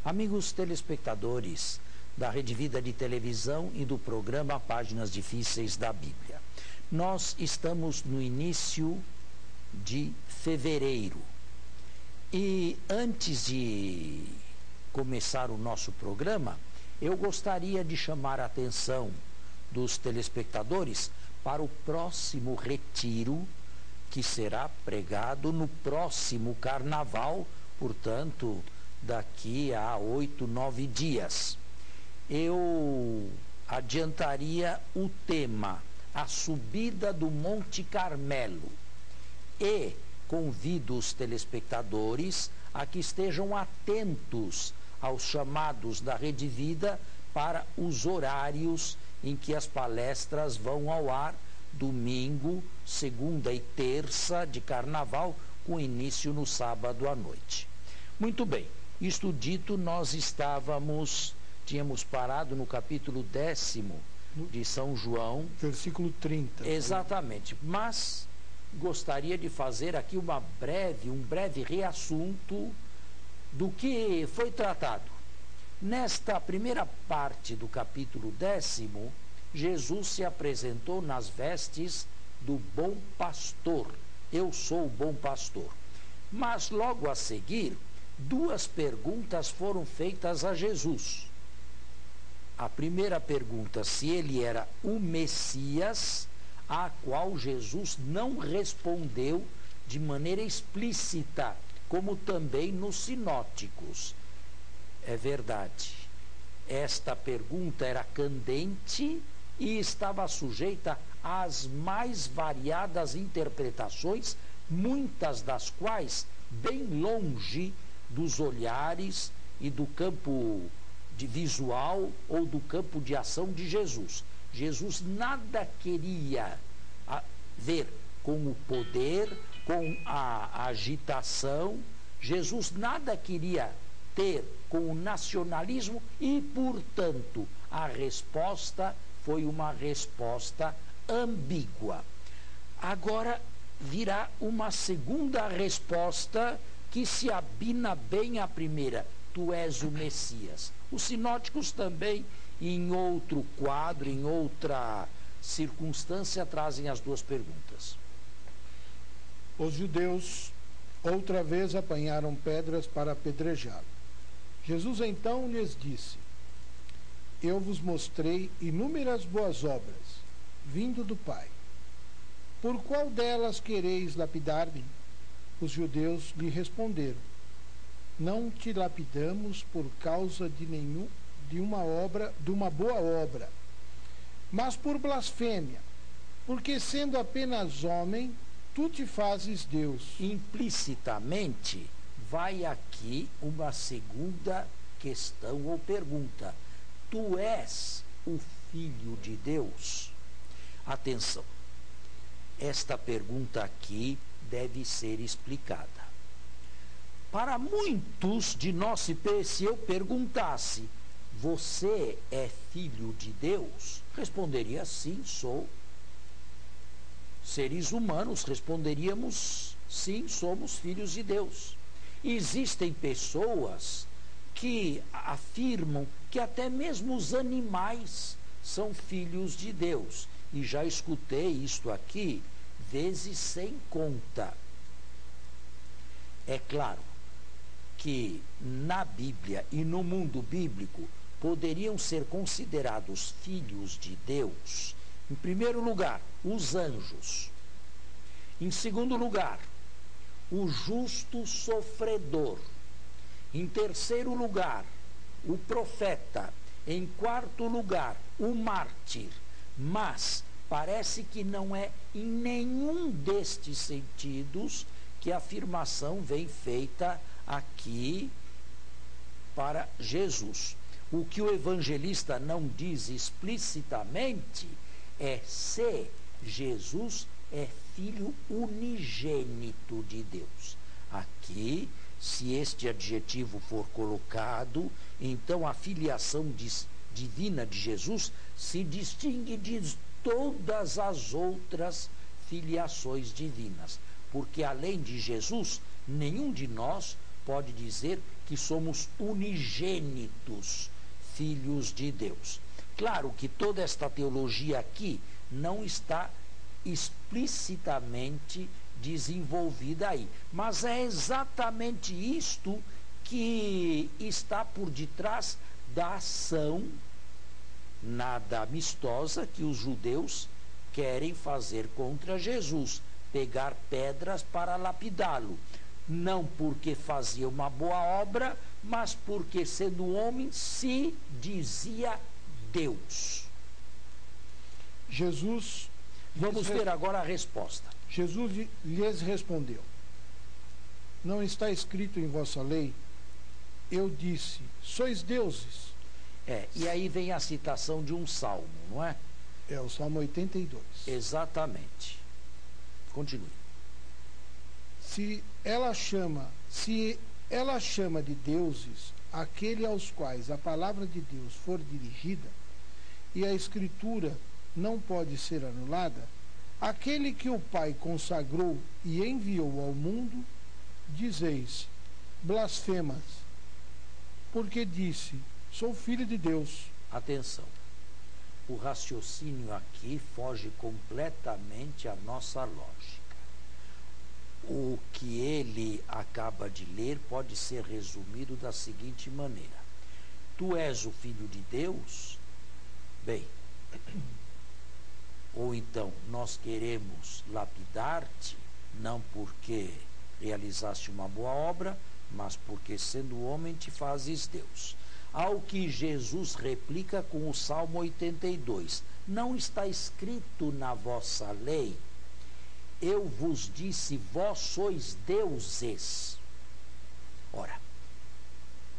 Amigos telespectadores da Rede Vida de Televisão e do programa Páginas Difíceis da Bíblia, nós estamos no início de fevereiro e antes de começar o nosso programa, eu gostaria de chamar a atenção dos telespectadores para o próximo retiro que será pregado no próximo carnaval, portanto, daqui a 8, 9 dias. Eu adiantaria o tema, a subida do Monte Carmelo, e convido os telespectadores a que estejam atentos aos chamados da Rede Vida para os horários em que as palestras vão ao ar, domingo, segunda e terça de carnaval, com início no sábado à noite. Muito bem, isto dito, nós tínhamos parado no capítulo 10º de São João. Versículo 30. Exatamente, mas gostaria de fazer aqui um breve reassunto do que foi tratado. Nesta primeira parte do capítulo 10º, Jesus se apresentou nas vestes do bom pastor. Eu sou o bom pastor. Mas logo a seguir, duas perguntas foram feitas a Jesus. A primeira pergunta, se ele era o Messias, a qual Jesus não respondeu de maneira explícita, como também nos sinóticos. É verdade, esta pergunta era candente e estava sujeita às mais variadas interpretações, muitas das quais bem longe dos olhares e do campo de visual ou do campo de ação de Jesus. Jesus nada queria ver com o poder, com a agitação. Jesus nada queria ter com o nacionalismo e, portanto, a resposta foi uma resposta ambígua. Agora virá uma segunda resposta que se abina bem à primeira: tu és o Messias. Os sinóticos também, em outro quadro, em outra circunstância, trazem as duas perguntas. Os judeus outra vez apanharam pedras para apedrejá-lo. Jesus então lhes disse: eu vos mostrei inúmeras boas obras, vindo do Pai. Por qual delas quereis lapidar-me? Os judeus lhe responderam: não te lapidamos por causa de uma boa obra, mas por blasfêmia, porque sendo apenas homem, tu te fazes Deus. Implicitamente, vai aqui uma segunda questão ou pergunta: tu és o Filho de Deus? Atenção, esta pergunta aqui deve ser explicada. Para muitos de nós, se eu perguntasse: você é filho de Deus? Responderia: sim, sou. Seres humanos responderíamos: sim, somos filhos de Deus. Existem pessoas que afirmam que até mesmo os animais são filhos de Deus. E já escutei isto aqui vezes sem conta. É claro que na Bíblia e no mundo bíblico poderiam ser considerados filhos de Deus, em primeiro lugar, os anjos. Em segundo lugar, o justo sofredor. Em terceiro lugar, o profeta. Em quarto lugar, o mártir. Mas parece que não é em nenhum destes sentidos que a afirmação vem feita aqui para Jesus. O que o evangelista não diz explicitamente é se Jesus é filho unigênito de Deus. Aqui, se este adjetivo for colocado, então a filiação divina de Jesus se distingue de todas as outras filiações divinas, porque além de Jesus, nenhum de nós pode dizer que somos unigênitos, filhos de Deus. Claro que toda esta teologia aqui não está explicitamente desenvolvida aí, mas é exatamente isto que está por detrás da ação nada amistosa que os judeus querem fazer contra Jesus, pegar pedras para lapidá-lo, não porque fazia uma boa obra, mas porque, sendo homem, se dizia Deus. Vamos ver agora a resposta. Jesus lhes respondeu: não está escrito em vossa lei, eu disse, sois deuses. E aí vem a citação de um salmo, não é? É o Salmo 82. Exatamente. Continue. Se ela chama de deuses aquele aos quais a palavra de Deus for dirigida, e a Escritura não pode ser anulada, aquele que o Pai consagrou e enviou ao mundo, dizeis, blasfemas, porque disse, sou filho de Deus. Atenção, o raciocínio aqui foge completamente à nossa lógica. O que ele acaba de ler pode ser resumido da seguinte maneira: tu és o filho de Deus? Bem, ou então, nós queremos lapidar-te, não porque realizaste uma boa obra, mas porque, sendo homem, te fazes Deus. Ao que Jesus replica com o Salmo 82, não está escrito na vossa lei, eu vos disse, vós sois deuses. Ora,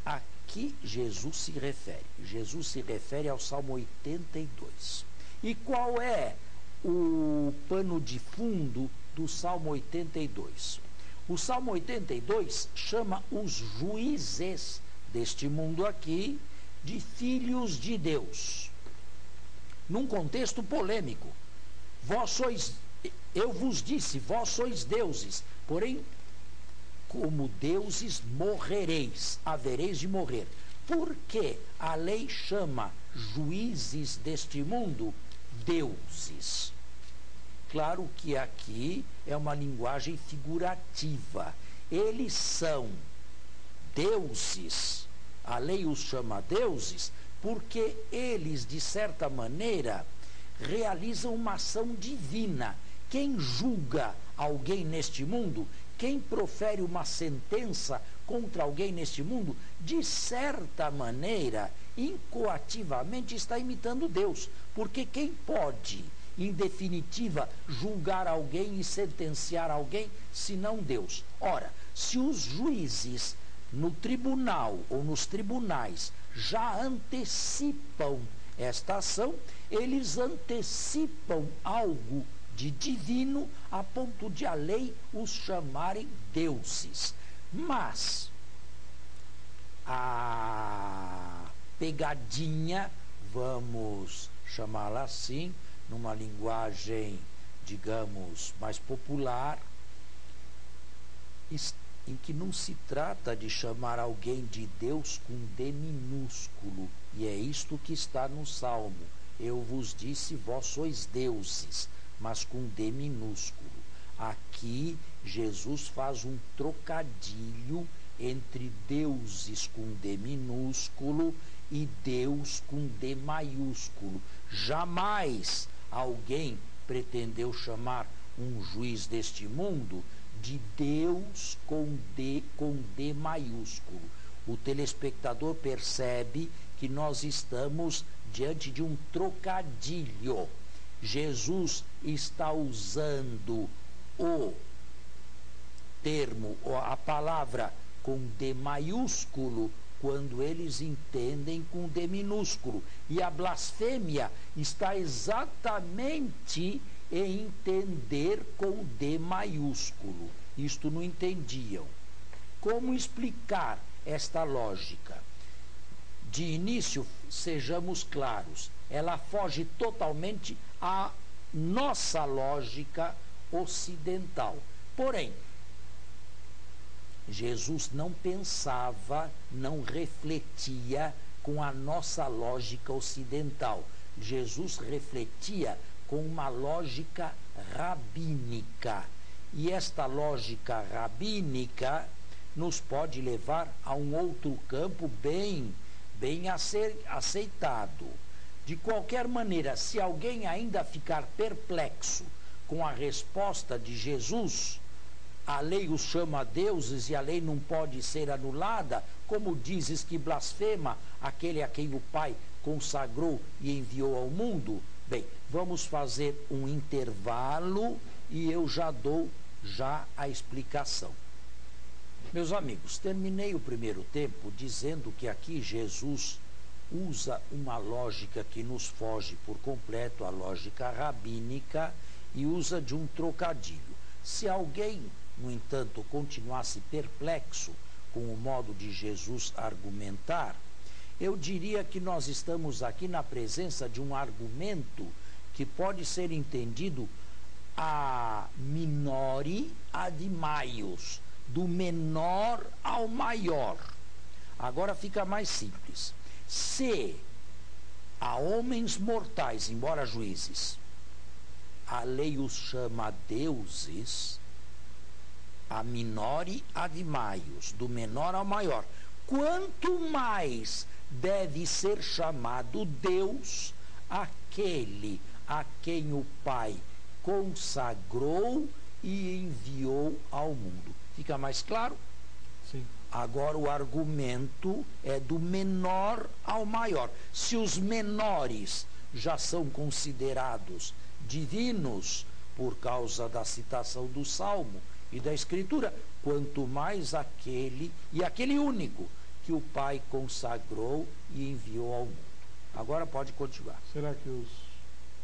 aqui Jesus se refere ao Salmo 82. E qual é o pano de fundo do Salmo 82? O Salmo 82 chama os juízes deste mundo aqui de filhos de Deus, num contexto polêmico. Eu vos disse, vós sois deuses, porém, como deuses morrereis, havereis de morrer. Por que a lei chama juízes deste mundo deuses? Claro que aqui é uma linguagem figurativa. Eles são deuses, a lei os chama deuses, porque eles, de certa maneira, realizam uma ação divina. Quem julga alguém neste mundo, quem profere uma sentença contra alguém neste mundo, de certa maneira, incoativamente está imitando Deus. Porque quem pode, em definitiva, julgar alguém e sentenciar alguém, senão Deus? Ora, se os juízes no tribunal ou nos tribunais já antecipam esta ação, eles antecipam algo de divino a ponto de a lei os chamarem deuses. Mas a pegadinha, vamos chamá-la assim, numa linguagem, digamos, mais popular, em que não se trata de chamar alguém de Deus com D minúsculo, e é isto que está no Salmo. Eu vos disse, vós sois deuses, mas com D minúsculo. Aqui, Jesus faz um trocadilho entre deuses com D minúsculo e Deus com D maiúsculo. Jamais alguém pretendeu chamar um juiz deste mundo de Deus com D maiúsculo. O telespectador percebe que nós estamos diante de um trocadilho. Jesus está usando o termo, a palavra com D maiúsculo, quando eles entendem com D minúsculo. E a blasfêmia está exatamente em entender com D maiúsculo. Isto não entendiam. Como explicar esta lógica? De início, sejamos claros, ela foge totalmente à nossa lógica ocidental. Porém, Jesus não pensava, não refletia com a nossa lógica ocidental. Jesus refletia com uma lógica rabínica. E esta lógica rabínica nos pode levar a um outro campo bem aceitado. De qualquer maneira, se alguém ainda ficar perplexo com a resposta de Jesus, a lei os chama deuses e a lei não pode ser anulada, como dizes que blasfema aquele a quem o Pai consagrou e enviou ao mundo? Bem, vamos fazer um intervalo e eu já dou a explicação. Meus amigos, terminei o primeiro tempo dizendo que aqui Jesus usa uma lógica que nos foge por completo, a lógica rabínica, e usa de um trocadilho. Se alguém, no entanto, continuasse perplexo com o modo de Jesus argumentar, eu diria que nós estamos aqui na presença de um argumento que pode ser entendido a minori ad maius, do menor ao maior. Agora fica mais simples. Se a homens mortais, embora juízes, a lei os chama deuses, a minori ad maius, do menor ao maior, quanto mais deve ser chamado Deus aquele a quem o Pai consagrou e enviou ao mundo. Fica mais claro? Sim. Agora o argumento é do menor ao maior. Se os menores já são considerados divinos por causa da citação do Salmo e da Escritura, quanto mais aquele único que o Pai consagrou e enviou ao mundo. Agora pode continuar. Será que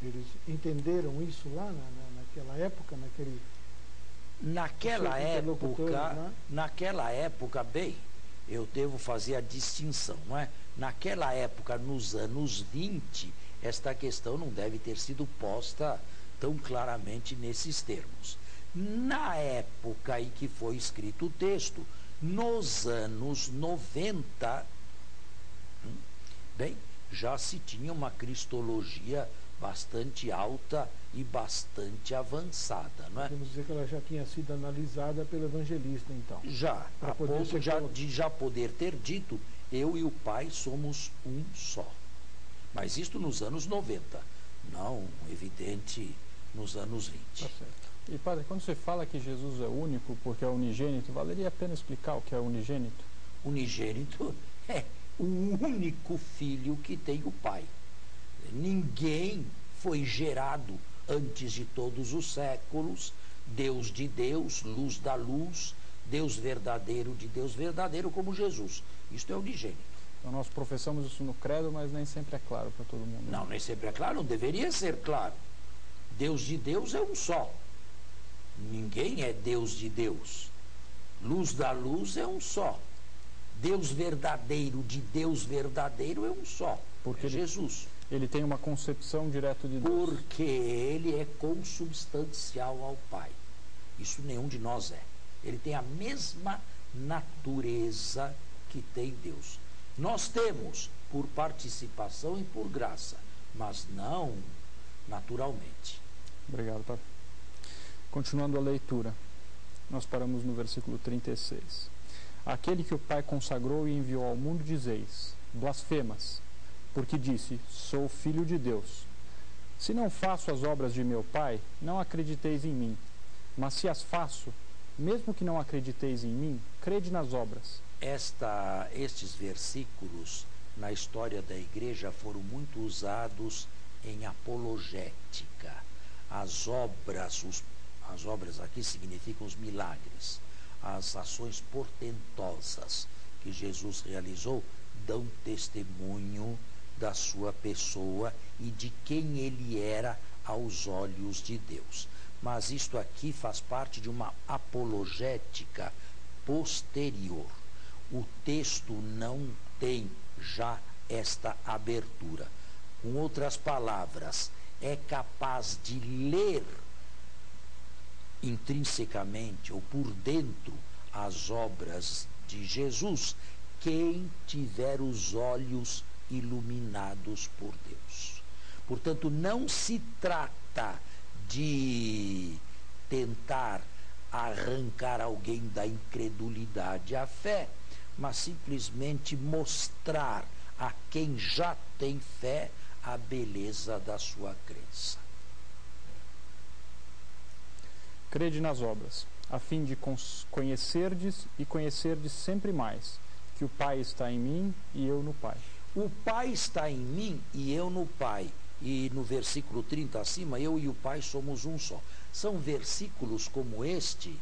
eles entenderam isso lá naquela época, Naquela época, bem, eu devo fazer a distinção, não é? Naquela época, nos anos 20, esta questão não deve ter sido posta tão claramente nesses termos. Na época em que foi escrito o texto, nos anos 90, bem, já se tinha uma cristologia bastante alta e bastante avançada, não é? Podemos dizer que ela já tinha sido analisada pelo evangelista, então. Já, a ponto de já poder ter dito, eu e o Pai somos um só. Mas isto nos anos 90, não, evidente, nos anos 20. Tá certo. E padre, quando você fala que Jesus é único porque é unigênito, valeria a pena explicar o que é unigênito? Unigênito é o único filho que tem o Pai. Ninguém foi gerado antes de todos os séculos, Deus de Deus, luz da luz, Deus verdadeiro de Deus verdadeiro, como Jesus. Isto é unigênito. Então nós professamos isso no credo, mas nem sempre é claro para todo mundo. Não, nem sempre é claro, não deveria ser claro. Deus de Deus é um só. Ninguém é Deus de Deus. Luz da luz é um só. Deus verdadeiro de Deus verdadeiro é um só. Porque é Jesus. Ele tem uma concepção direta de Deus. Porque ele é consubstancial ao Pai. Isso nenhum de nós é. Ele tem a mesma natureza que tem Deus. Nós temos por participação e por graça, mas não naturalmente. Obrigado, padre. Continuando a leitura, nós paramos no versículo 36. Aquele que o Pai consagrou e enviou ao mundo, dizeis, blasfemas, porque disse, sou filho de Deus. Se não faço as obras de meu Pai, não acrediteis em mim. Mas se as faço, mesmo que não acrediteis em mim, crede nas obras. Estes versículos na história da igreja foram muito usados em apologética. As obras aqui significam os milagres, as ações portentosas que Jesus realizou dão testemunho da sua pessoa e de quem ele era aos olhos de Deus. Mas isto aqui faz parte de uma apologética posterior. O texto não tem já esta abertura. Com outras palavras, é capaz de ler intrinsecamente ou por dentro as obras de Jesus quem tiver os olhos iluminados por Deus. Portanto, não se trata de tentar arrancar alguém da incredulidade à fé, mas simplesmente mostrar a quem já tem fé a beleza da sua crença. Crede nas obras, a fim de conhecerdes e conhecerdes sempre mais, que o Pai está em mim e eu no Pai. O Pai está em mim e eu no Pai. E no versículo 30 acima, eu e o Pai somos um só. São versículos como este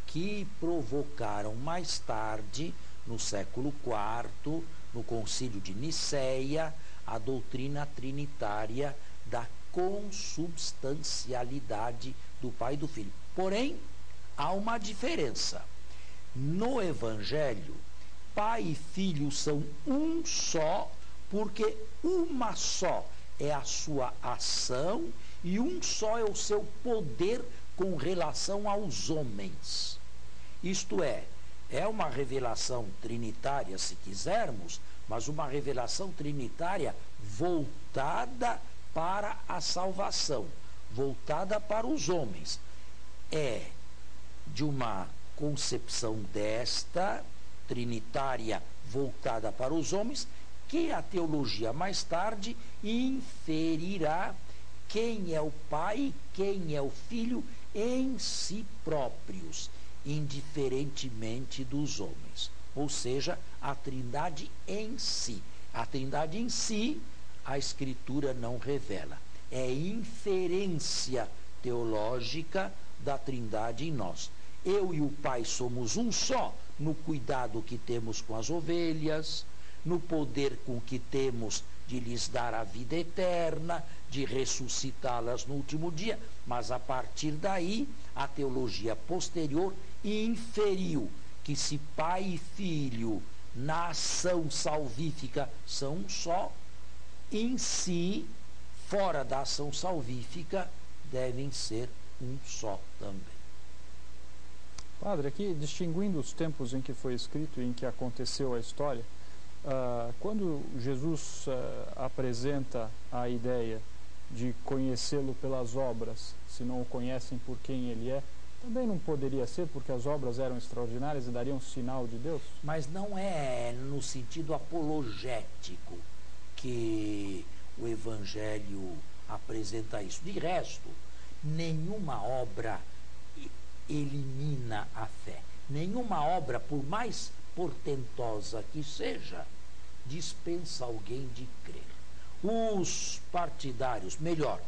que provocaram mais tarde, no século IV, no Concílio de Niceia, a doutrina trinitária da consubstancialidade do Pai e do Filho. Porém, há uma diferença. No Evangelho, Pai e Filho são um só, porque uma só é a sua ação e um só é o seu poder com relação aos homens. Isto é uma revelação trinitária, se quisermos, mas uma revelação trinitária voltada para a salvação, voltada para os homens. É de uma concepção desta, trinitária, voltada para os homens, que a teologia mais tarde inferirá quem é o Pai e quem é o Filho em si próprios, indiferentemente dos homens. Ou seja, a Trindade em si. A Trindade em si, a Escritura não revela. É inferência teológica da Trindade em nós. Eu e o Pai somos um só no cuidado que temos com as ovelhas, no poder com que temos de lhes dar a vida eterna, de ressuscitá-las no último dia, mas a partir daí a teologia posterior inferiu que se Pai e Filho na ação salvífica são um só, em si, fora da ação salvífica, devem ser um só também. Padre, aqui distinguindo os tempos em que foi escrito e em que aconteceu a história, quando Jesus apresenta a ideia de conhecê-lo pelas obras, se não o conhecem por quem ele é, também não poderia ser porque as obras eram extraordinárias e dariam sinal de Deus? Mas não é no sentido apologético que o Evangelho apresenta isso. De resto, nenhuma obra elimina a fé. Nenhuma obra, por mais portentosa que seja, dispensa alguém de crer. Os partidários, melhor,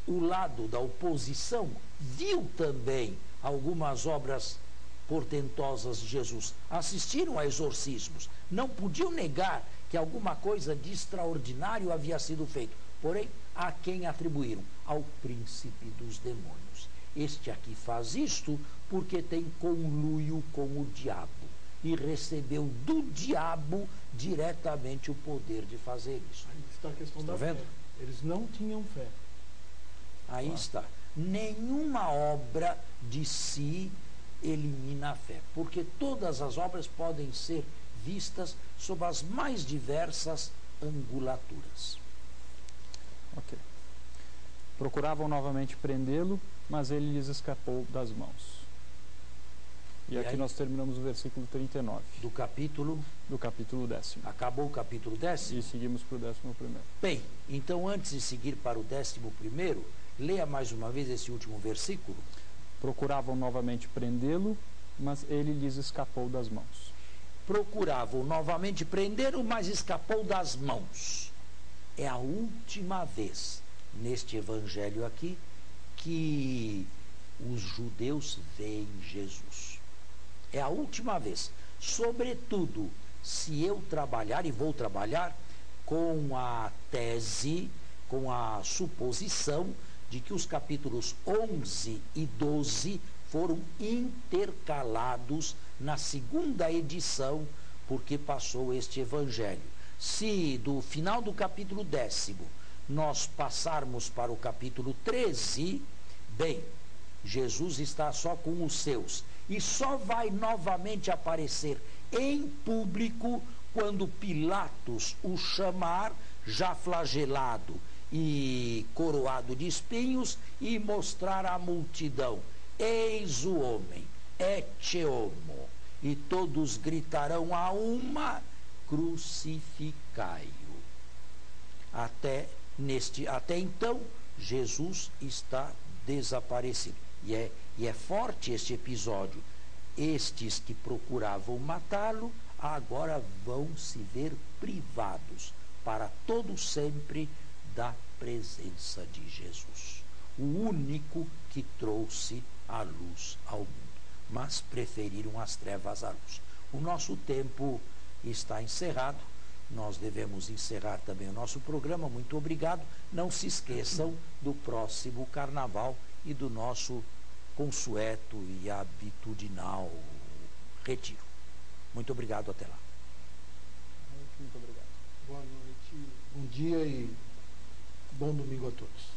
o lado da oposição, viu também algumas obras portentosas de Jesus. Assistiram a exorcismos. Não podiam negar que alguma coisa de extraordinário havia sido feito. Porém, a quem atribuíram? Ao príncipe dos demônios. Este aqui faz isto porque tem conluio com o diabo e recebeu do diabo diretamente o poder de fazer isso. Aí está a questão da fé. Eles não tinham fé. Aí está. Nenhuma obra de si elimina a fé, porque todas as obras podem ser vistas sob as mais diversas angulaturas. Ok. Procuravam novamente prendê-lo, mas ele lhes escapou das mãos. E aqui aí, nós terminamos o versículo 39. Do capítulo 10. Acabou o capítulo 10? E seguimos para o 11º. Bem, então antes de seguir para o 11º, leia mais uma vez esse último versículo. Procuravam novamente prendê-lo, mas ele lhes escapou das mãos. Procuravam novamente prendê-lo, mas escapou das mãos. É a última vez neste evangelho aqui que os judeus veem Jesus. É a última vez. Sobretudo, se eu trabalhar, e vou trabalhar, com a tese, com a suposição de que os capítulos 11 e 12 foram intercalados na segunda edição, porque passou este evangelho. Se do final do capítulo 10 nós passarmos para o capítulo 13, bem, Jesus está só com os seus. e só vai novamente aparecer em público quando Pilatos o chamar, já flagelado e coroado de espinhos, e mostrar à multidão: eis o homem, ecce homo. E todos gritarão a uma: crucificai-o. Até então, Jesus está desaparecido. E é forte este episódio. Estes que procuravam matá-lo, agora vão se ver privados para todo sempre da presença de Jesus, o único que trouxe a luz ao mundo. Mas preferiram as trevas à luz. O nosso tempo está encerrado. Nós devemos encerrar também o nosso programa. Muito obrigado. Não se esqueçam do próximo carnaval e do nosso consueto e habitudinal retiro. Muito obrigado, até lá. Muito obrigado. Boa noite, bom dia e bom domingo a todos.